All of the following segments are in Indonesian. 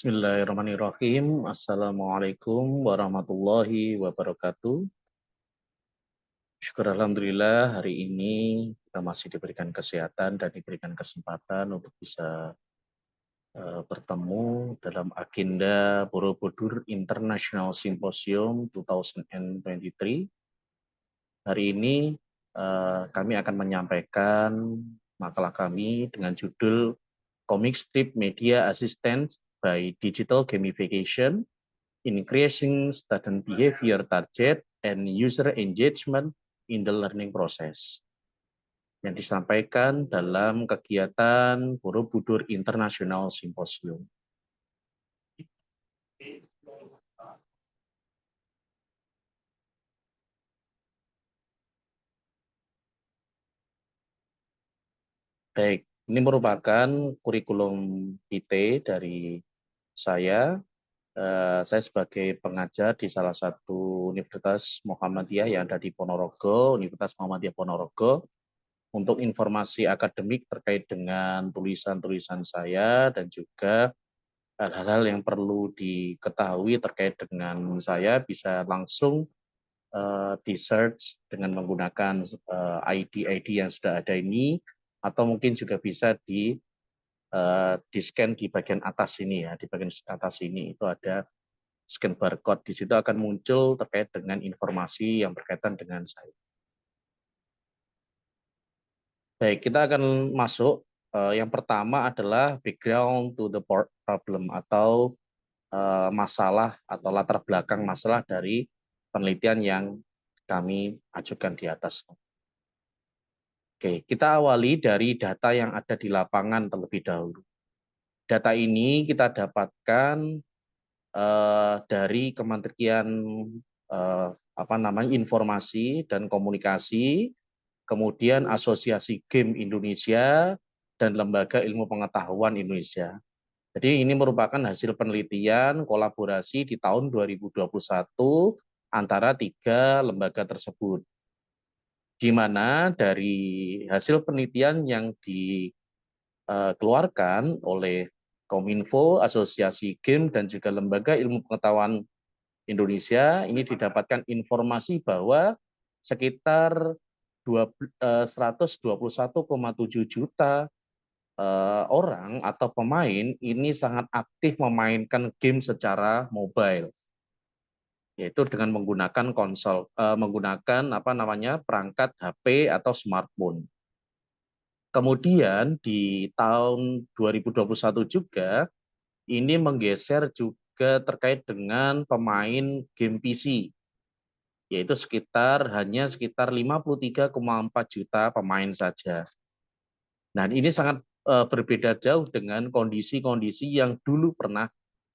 Bismillahirrahmanirrahim. Assalamualaikum warahmatullahi wabarakatuh. Syukur Alhamdulillah hari ini kita masih diberikan kesehatan dan diberikan kesempatan untuk bisa bertemu dalam agenda Borobudur International Symposium 2023. Hari ini kami akan menyampaikan makalah kami dengan judul Comic Strip Media Assistance by Digital Gamification, Increasing Student Behavior Target and User Engagement in the Learning Process, yang disampaikan dalam kegiatan Borobudur International Symposium. Baik, ini merupakan kurikulum PT dari saya. Saya sebagai pengajar di salah satu Universitas Muhammadiyah yang ada di Ponorogo, Universitas Muhammadiyah Ponorogo. Untuk informasi akademik terkait dengan tulisan-tulisan saya dan juga hal-hal yang perlu diketahui terkait dengan saya bisa langsung di search dengan menggunakan ID yang sudah ada ini, atau mungkin juga bisa di scan di bagian atas ini ya, di bagian atas ini itu ada scan barcode. Di situ akan muncul terkait dengan informasi yang berkaitan dengan saya. Baik, kita akan masuk. Yang pertama adalah background to the problem atau masalah atau latar belakang masalah dari penelitian yang kami ajukan di atas. Oke, kita awali dari data yang ada di lapangan terlebih dahulu. Data ini kita dapatkan dari Kementerian Informasi dan Komunikasi, kemudian Asosiasi Game Indonesia, dan Lembaga Ilmu Pengetahuan Indonesia. Jadi ini merupakan hasil penelitian kolaborasi di tahun 2021 antara tiga lembaga tersebut. Di mana dari hasil penelitian yang dikeluarkan oleh Kominfo, Asosiasi Game, dan juga Lembaga Ilmu Pengetahuan Indonesia, ini didapatkan informasi bahwa sekitar 121,7 juta orang atau pemain ini sangat aktif memainkan game secara mobile, yaitu dengan menggunakan perangkat HP atau smartphone. Kemudian di tahun 2021 juga ini menggeser juga terkait dengan pemain game PC, yaitu hanya sekitar 53,4 juta pemain saja. Nah, ini sangat berbeda jauh dengan kondisi-kondisi yang dulu pernah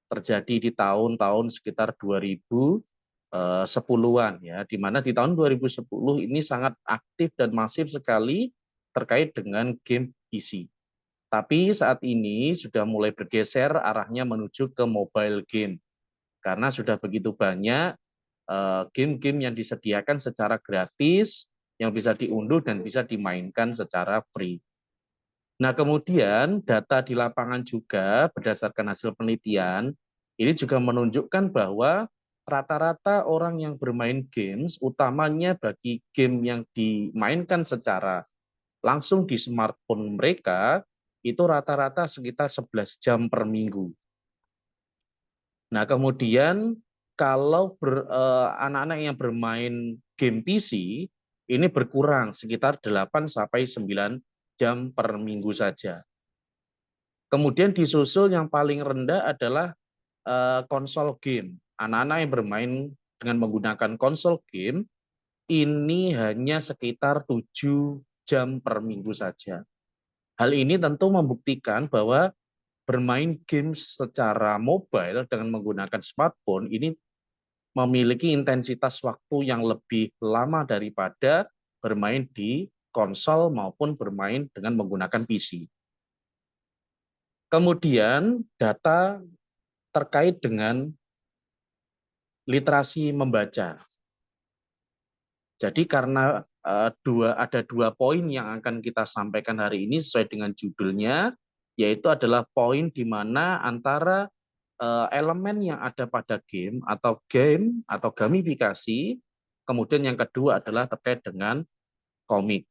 terjadi di tahun-tahun sekitar 2010-an ya, di mana di tahun 2010 ini sangat aktif dan masif sekali terkait dengan game PC. Tapi saat ini sudah mulai bergeser arahnya menuju ke mobile game, karena sudah begitu banyak game-game yang disediakan secara gratis yang bisa diunduh dan bisa dimainkan secara free. Nah, kemudian data di lapangan juga berdasarkan hasil penelitian ini juga menunjukkan bahwa rata-rata orang yang bermain games, utamanya bagi game yang dimainkan secara langsung di smartphone mereka, itu rata-rata sekitar 11 jam per minggu. Nah, kemudian kalau anak-anak yang bermain game PC ini berkurang sekitar 8 sampai 9 jam per minggu saja. Kemudian disusul yang paling rendah adalah konsol game. Anak-anak yang bermain dengan menggunakan konsol game ini hanya sekitar 7 jam per minggu saja. Hal ini tentu membuktikan bahwa bermain game secara mobile dengan menggunakan smartphone ini memiliki intensitas waktu yang lebih lama daripada bermain di konsol maupun bermain dengan menggunakan PC. Kemudian data terkait dengan literasi membaca. Jadi karena ada dua poin yang akan kita sampaikan hari ini sesuai dengan judulnya, yaitu adalah poin di mana antara elemen yang ada pada game atau gamifikasi. Kemudian yang kedua adalah terkait dengan komik.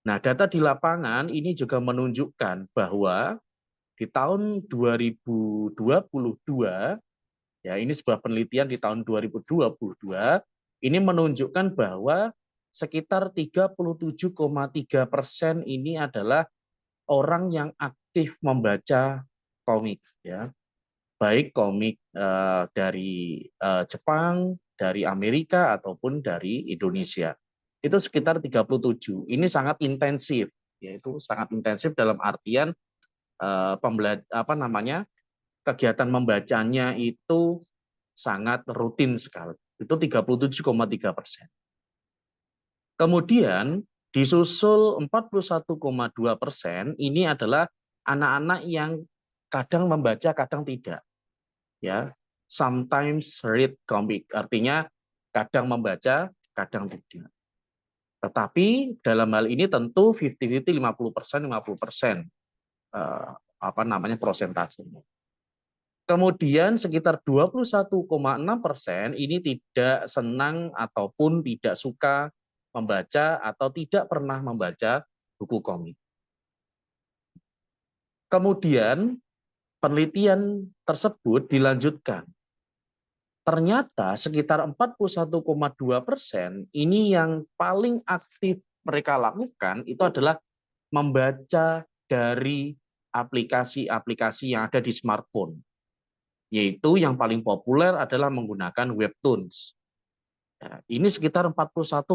Nah, data di lapangan ini juga menunjukkan bahwa di tahun 2022, ya ini sebuah penelitian di tahun 2022, ini menunjukkan bahwa sekitar 37,3% ini adalah orang yang aktif membaca komik, ya. Baik komik dari Jepang, dari Amerika, ataupun dari Indonesia. Itu sekitar 37. Ini sangat intensif, yaitu sangat intensif dalam artian kegiatan membacanya itu sangat rutin sekali. Itu 37,3%. Kemudian disusul 41,2% ini adalah anak-anak yang kadang membaca, kadang tidak. Ya, sometimes read comic, artinya kadang membaca, kadang tidak. Tetapi dalam hal ini tentu 50-50, 50%, 50%, prosentasenya. Kemudian sekitar 21,6% ini tidak senang ataupun tidak suka membaca atau tidak pernah membaca buku komik. Kemudian penelitian tersebut dilanjutkan. Ternyata sekitar 41,2% ini yang paling aktif mereka lakukan itu adalah membaca dari aplikasi-aplikasi yang ada di smartphone. Yaitu yang paling populer adalah menggunakan webtoons. Ya, ini sekitar 41,2%.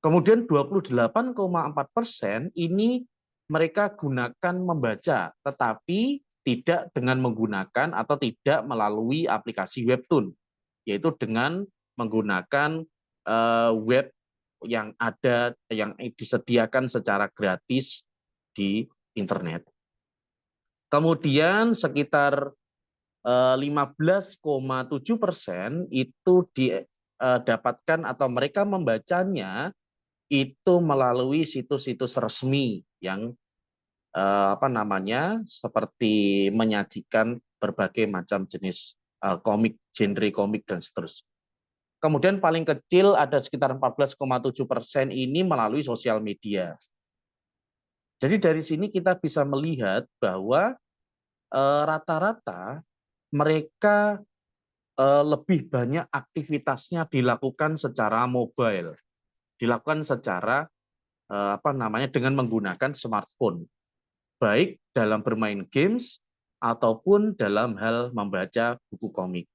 Kemudian 28,4% ini mereka gunakan membaca, tetapi tidak dengan menggunakan atau tidak melalui aplikasi webtoon, yaitu dengan menggunakan web yang ada, yang disediakan secara gratis di internet. Kemudian sekitar 15,7% itu didapatkan atau mereka membacanya itu melalui situs-situs resmi yang seperti menyajikan berbagai macam jenis komik, genre komik dan seterusnya. Kemudian paling kecil ada sekitar 14,7% ini melalui sosial media. Jadi dari sini kita bisa melihat bahwa rata-rata mereka lebih banyak aktivitasnya dilakukan secara mobile, dilakukan secara dengan menggunakan smartphone, baik dalam bermain games ataupun dalam hal membaca buku komik.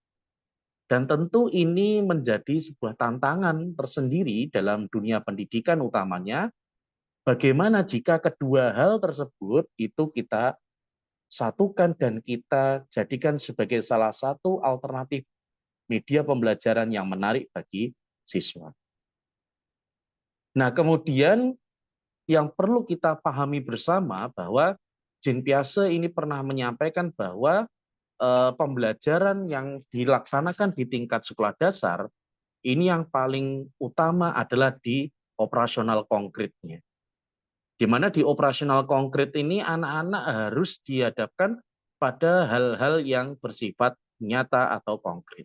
Dan tentu ini menjadi sebuah tantangan tersendiri dalam dunia pendidikan utamanya, bagaimana jika kedua hal tersebut itu kita satukan dan kita jadikan sebagai salah satu alternatif media pembelajaran yang menarik bagi siswa. Nah, kemudian yang perlu kita pahami bersama bahwa Jean Piaget ini pernah menyampaikan bahwa pembelajaran yang dilaksanakan di tingkat sekolah dasar ini yang paling utama adalah di operasional konkretnya. Di mana di operasional konkret ini anak-anak harus dihadapkan pada hal-hal yang bersifat nyata atau konkret.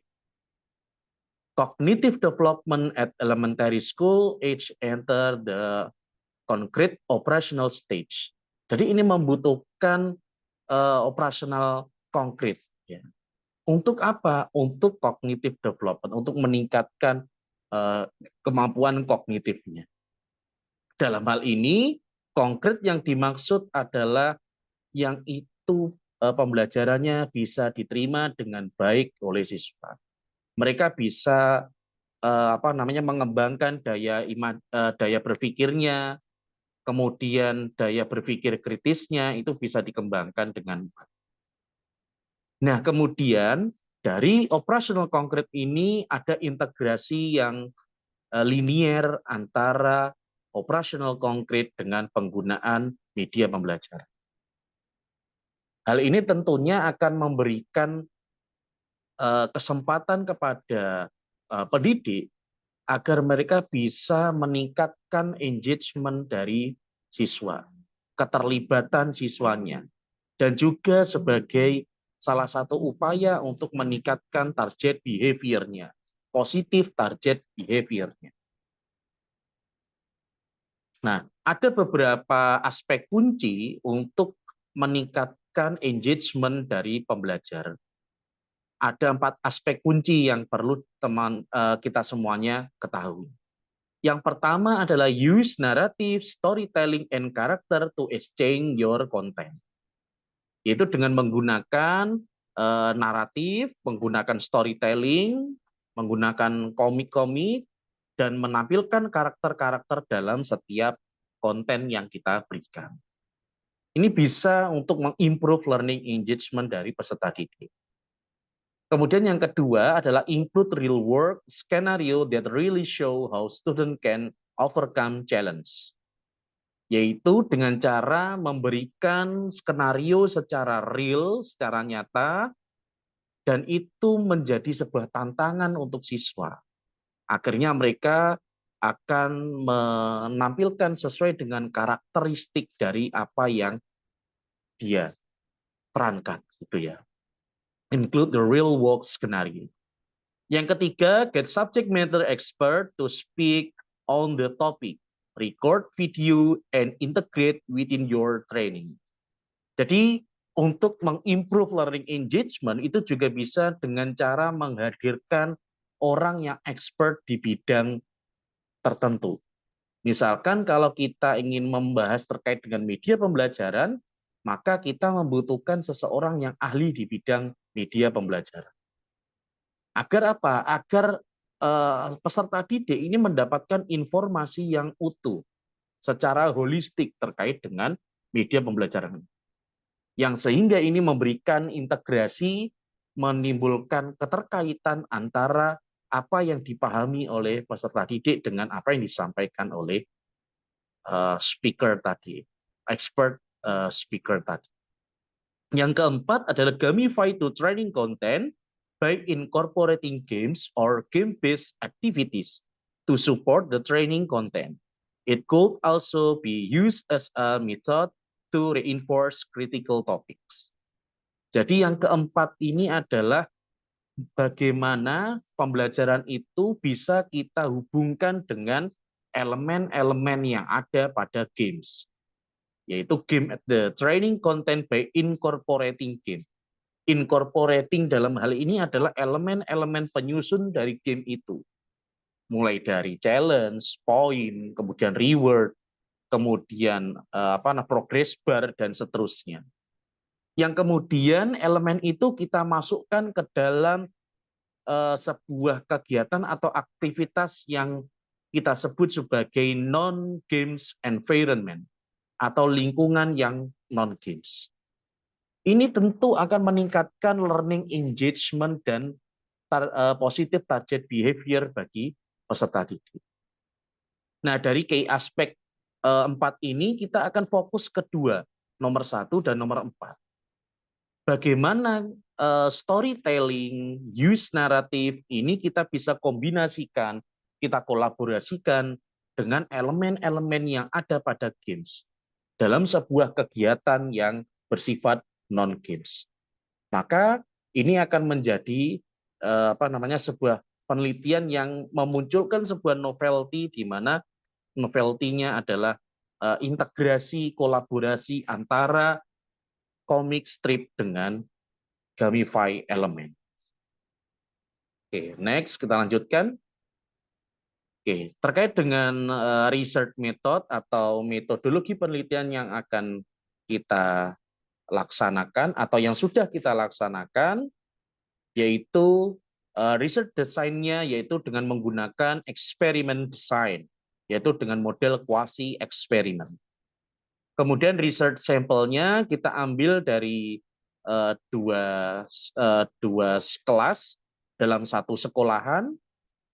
Cognitive development at elementary school age enter the concrete operational stage. Jadi ini membutuhkan operasional konkret. Ya. Untuk apa? Untuk cognitive development, untuk meningkatkan kemampuan kognitifnya. Dalam hal ini, konkret yang dimaksud adalah yang itu pembelajarannya bisa diterima dengan baik oleh siswa. Mereka bisa mengembangkan daya berpikirnya, kemudian daya berpikir kritisnya itu bisa dikembangkan dengan baik. Nah, kemudian dari operasional konkret ini ada integrasi yang linier antara operasional konkret dengan penggunaan media pembelajaran. Hal ini tentunya akan memberikan kesempatan kepada pendidik agar mereka bisa meningkatkan engagement dari siswa, keterlibatan siswanya. dan juga sebagai salah satu upaya untuk meningkatkan target behavior-nya, positif target behavior-nya. Nah, ada beberapa aspek kunci untuk meningkatkan engagement dari pembelajar. Ada 4 aspek kunci yang perlu kita semuanya ketahui. Yang pertama adalah use narrative, storytelling, and character to exchange your content. Yaitu dengan menggunakan naratif, menggunakan storytelling, menggunakan komik-komik, dan menampilkan karakter-karakter dalam setiap konten yang kita berikan. Ini bisa untuk mengimprove learning engagement dari peserta didik. Kemudian yang kedua adalah include real world scenario that really show how student can overcome challenge. Yaitu dengan cara memberikan skenario secara real, secara nyata, dan itu menjadi sebuah tantangan untuk siswa. Akhirnya mereka akan menampilkan sesuai dengan karakteristik dari apa yang dia perankan, gitu ya. Include the real world scenario. Yang ketiga, get subject matter expert to speak on the topic, record video, and integrate within your training. Jadi untuk mengimprove learning engagement itu juga bisa dengan cara menghadirkan orang yang expert di bidang tertentu. Misalkan kalau kita ingin membahas terkait dengan media pembelajaran, maka kita membutuhkan seseorang yang ahli di bidang media pembelajaran. Agar apa? Agar peserta didik ini mendapatkan informasi yang utuh secara holistik terkait dengan media pembelajaran. Yang sehingga ini memberikan integrasi, menimbulkan keterkaitan antara apa yang dipahami oleh peserta didik dengan apa yang disampaikan oleh speaker tadi, expert speaker tadi. Yang keempat adalah gamify to training content by incorporating games or game-based activities to support the training content. It could also be used as a method to reinforce critical topics. Jadi yang keempat ini adalah bagaimana pembelajaran itu bisa kita hubungkan dengan elemen-elemen yang ada pada games, yaitu game at the training content by incorporating game. Incorporating dalam hal ini adalah elemen-elemen penyusun dari game itu. Mulai dari challenge, point, kemudian reward, kemudian progress bar, dan seterusnya. Yang kemudian elemen itu kita masukkan ke dalam sebuah kegiatan atau aktivitas yang kita sebut sebagai non-games environment atau lingkungan yang non-games. Ini tentu akan meningkatkan learning engagement dan positive target behavior bagi peserta didik. Nah, dari key aspek 4 ini kita akan fokus kedua, nomor 1 dan nomor 4. Bagaimana storytelling, use narrative ini kita bisa kombinasikan, kita kolaborasikan dengan elemen-elemen yang ada pada games dalam sebuah kegiatan yang bersifat non-games. Maka ini akan menjadi sebuah penelitian yang memunculkan sebuah novelty di mana novelty-nya adalah integrasi kolaborasi antara komik strip dengan gamify elemen. Oke, next kita lanjutkan. Oke, terkait dengan research method atau metodologi penelitian yang akan kita laksanakan atau yang sudah kita laksanakan, yaitu research design-nya yaitu dengan menggunakan experiment design, yaitu dengan model quasi eksperimen. Kemudian research sampelnya kita ambil dari dua kelas dalam satu sekolahan,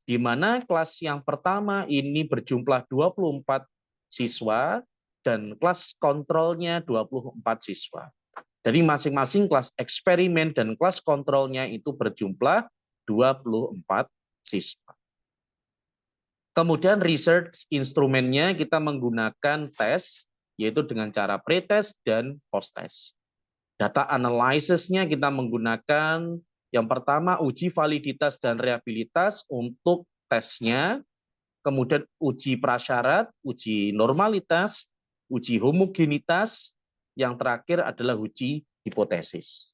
di mana kelas yang pertama ini berjumlah 24 siswa dan kelas kontrolnya 24 siswa. Jadi masing-masing kelas eksperimen dan kelas kontrolnya itu berjumlah 24 siswa. Kemudian research instrumennya kita menggunakan tes, yaitu dengan cara pretest dan post-test. Data analysis-nya kita menggunakan yang pertama uji validitas dan reliabilitas untuk tesnya, kemudian uji prasyarat, uji normalitas, uji homogenitas, yang terakhir adalah uji hipotesis.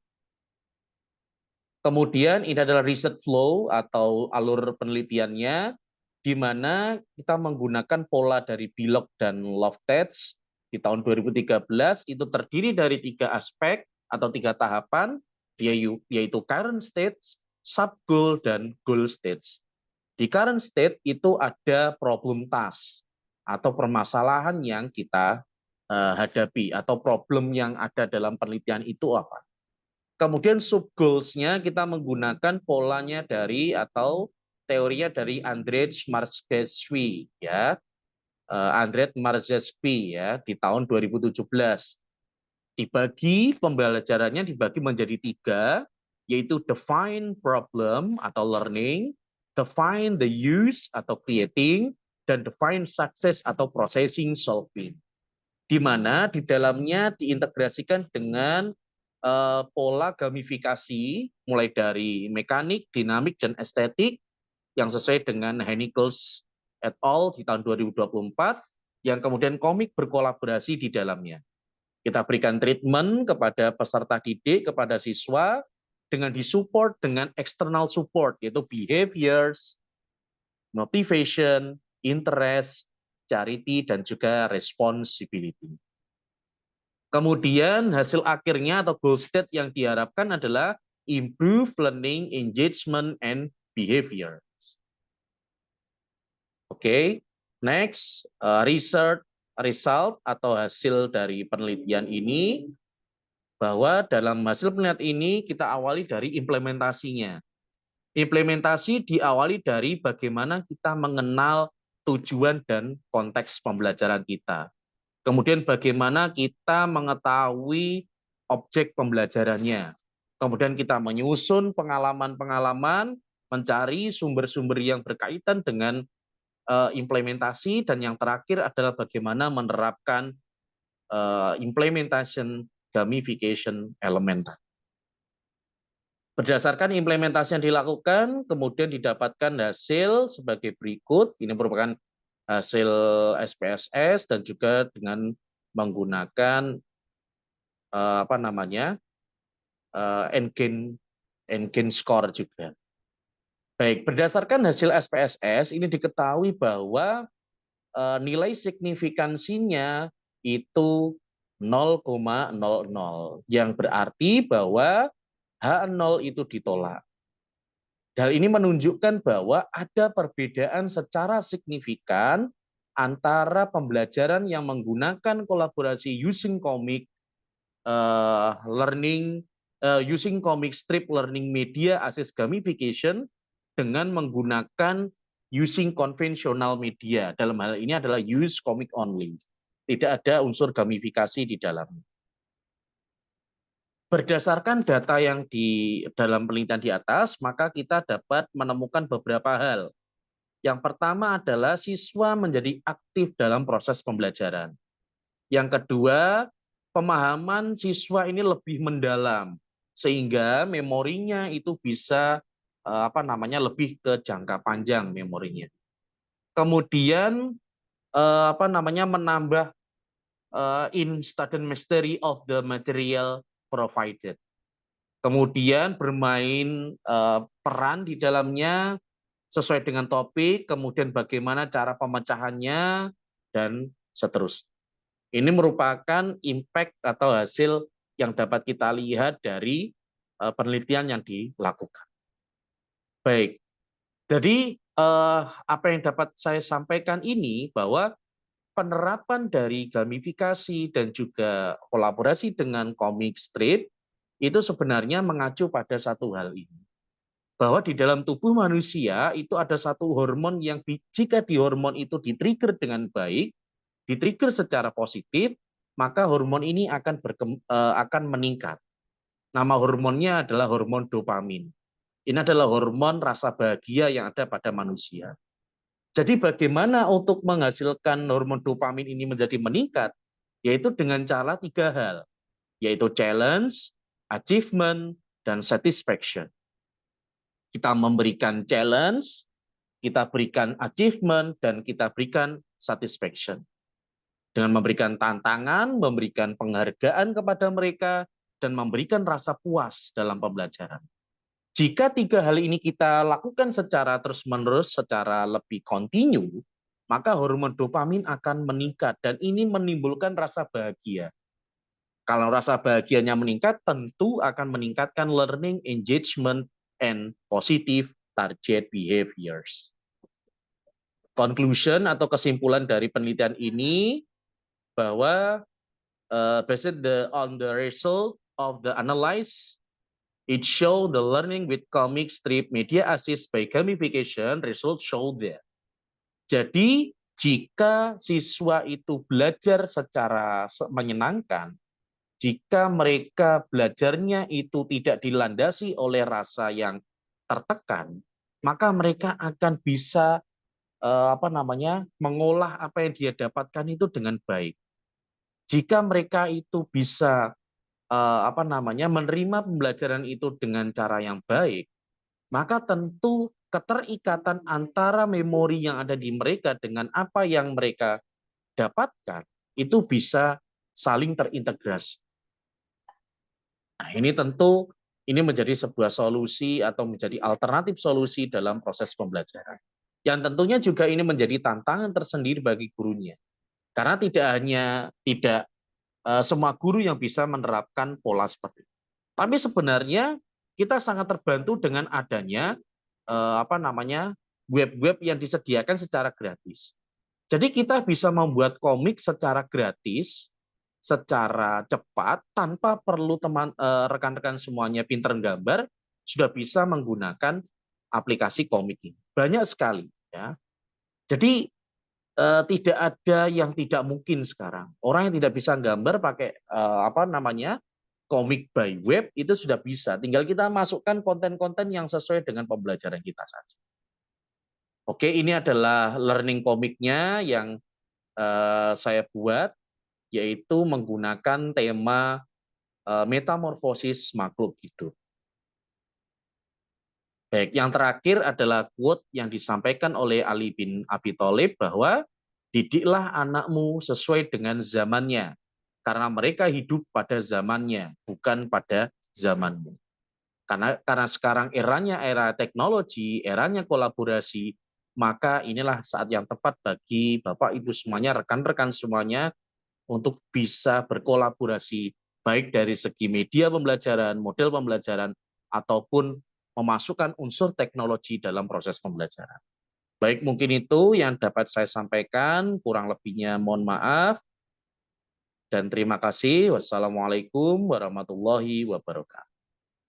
Kemudian ini adalah research flow atau alur penelitiannya, di mana kita menggunakan pola dari Bilog dan Loftetz di tahun 2013, itu terdiri dari 3 aspek atau 3 tahapan, yaitu current state, sub-goal, dan goal stage. Di current state itu ada problem task atau permasalahan yang kita hadapi, atau problem yang ada dalam penelitian itu apa. Kemudian sub goals-nya kita menggunakan polanya dari atau teorinya dari Andrzej Marczewski ya. Andrzej Marczewski ya di tahun 2017. Dibagi pembelajarannya dibagi menjadi 3, yaitu define problem atau learning, define the use atau creating, dan define success atau processing solving. Di mana di dalamnya diintegrasikan dengan pola gamifikasi mulai dari mekanik, dinamik, dan estetik yang sesuai dengan Hennickels et al. Di tahun 2024 yang kemudian komik berkolaborasi di dalamnya. Kita berikan treatment kepada peserta didik, kepada siswa dengan disupport dengan external support yaitu behaviors, motivation, interest, charity, dan juga responsibility. Kemudian hasil akhirnya atau goal state yang diharapkan adalah improve learning, engagement, and behavior. Oke, next research result atau hasil dari penelitian ini, bahwa dalam hasil penelitian ini kita awali dari implementasinya. Implementasi diawali dari bagaimana kita mengenal tujuan dan konteks pembelajaran kita. Kemudian bagaimana kita mengetahui objek pembelajarannya. Kemudian kita menyusun pengalaman-pengalaman, mencari sumber-sumber yang berkaitan dengan implementasi, dan yang terakhir adalah bagaimana menerapkan implementation gamification element. Berdasarkan implementasi yang dilakukan, kemudian didapatkan hasil sebagai berikut. Ini merupakan hasil SPSS dan juga dengan menggunakan N-gain score juga. Baik, berdasarkan hasil SPSS ini diketahui bahwa nilai signifikansinya itu 0,00, yang berarti bahwa H0 itu ditolak. Hal ini menunjukkan bahwa ada perbedaan secara signifikan antara pembelajaran yang menggunakan kolaborasi using comic learning, using comic strip learning media assist gamification dengan menggunakan using konvensional media. Dalam hal ini adalah use comic only. Tidak ada unsur gamifikasi di dalamnya. Berdasarkan data yang di dalam penelitian di atas, maka kita dapat menemukan beberapa hal. Yang pertama adalah siswa menjadi aktif dalam proses pembelajaran. Yang kedua, pemahaman siswa ini lebih mendalam, sehingga memorinya itu bisa lebih ke jangka panjang memorinya. Kemudian menambah instant mastery of the material provided. Kemudian bermain peran di dalamnya sesuai dengan topik, kemudian bagaimana cara pemecahannya, dan seterusnya. Ini merupakan impact atau hasil yang dapat kita lihat dari penelitian yang dilakukan. Baik, jadi apa yang dapat saya sampaikan ini bahwa penerapan dari gamifikasi dan juga kolaborasi dengan comic strip itu sebenarnya mengacu pada satu hal ini. Bahwa di dalam tubuh manusia itu ada satu hormon yang jika di hormon itu di-trigger dengan baik, di-trigger secara positif, maka hormon ini akan meningkat. Nama hormonnya adalah hormon dopamin. Ini adalah hormon rasa bahagia yang ada pada manusia. Jadi bagaimana untuk menghasilkan hormon dopamin ini menjadi meningkat? Yaitu dengan cara 3 hal, yaitu challenge, achievement, dan satisfaction. Kita memberikan challenge, kita berikan achievement, dan kita berikan satisfaction. Dengan memberikan tantangan, memberikan penghargaan kepada mereka, dan memberikan rasa puas dalam pembelajaran. Jika tiga hal ini kita lakukan secara terus-menerus, secara lebih kontinu, maka hormon dopamin akan meningkat, dan ini menimbulkan rasa bahagia. Kalau rasa bahagianya meningkat, tentu akan meningkatkan learning, engagement, and positive target behaviors. Conclusion atau kesimpulan dari penelitian ini bahwa based on the result of the analysis, it show the learning with comic strip media assist by gamification result show that. Jadi jika siswa itu belajar secara menyenangkan, jika mereka belajarnya itu tidak dilandasi oleh rasa yang tertekan, maka mereka akan bisa mengolah apa yang dia dapatkan itu dengan baik. Jika mereka itu bisa menerima pembelajaran itu dengan cara yang baik, maka tentu keterikatan antara memori yang ada di mereka dengan apa yang mereka dapatkan itu bisa saling terintegrasi. Nah, ini tentu ini menjadi sebuah solusi atau menjadi alternatif solusi dalam proses pembelajaran. Yang tentunya juga ini menjadi tantangan tersendiri bagi gurunya. Karena tidak semua guru yang bisa menerapkan pola seperti itu. Tapi sebenarnya kita sangat terbantu dengan adanya web-web yang disediakan secara gratis. Jadi kita bisa membuat komik secara gratis, secara cepat, tanpa perlu rekan-rekan semuanya pinter gambar, sudah bisa menggunakan aplikasi komik ini. Banyak sekali, ya. Jadi tidak ada yang tidak mungkin sekarang. Orang yang tidak bisa gambar pakai komik by web itu sudah bisa. Tinggal kita masukkan konten-konten yang sesuai dengan pembelajaran kita saja. Oke, ini adalah learning komiknya yang saya buat, yaitu menggunakan tema metamorfosis makhluk hidup. Baik, yang terakhir adalah quote yang disampaikan oleh Ali bin Abi Thalib bahwa didiklah anakmu sesuai dengan zamannya, karena mereka hidup pada zamannya, bukan pada zamanmu. Karena sekarang eranya era teknologi, eranya kolaborasi, maka inilah saat yang tepat bagi Bapak Ibu semuanya, rekan-rekan semuanya untuk bisa berkolaborasi baik dari segi media pembelajaran, model pembelajaran, ataupun memasukkan unsur teknologi dalam proses pembelajaran. Baik, mungkin itu yang dapat saya sampaikan, kurang lebihnya mohon maaf, dan terima kasih. Wassalamualaikum warahmatullahi wabarakatuh.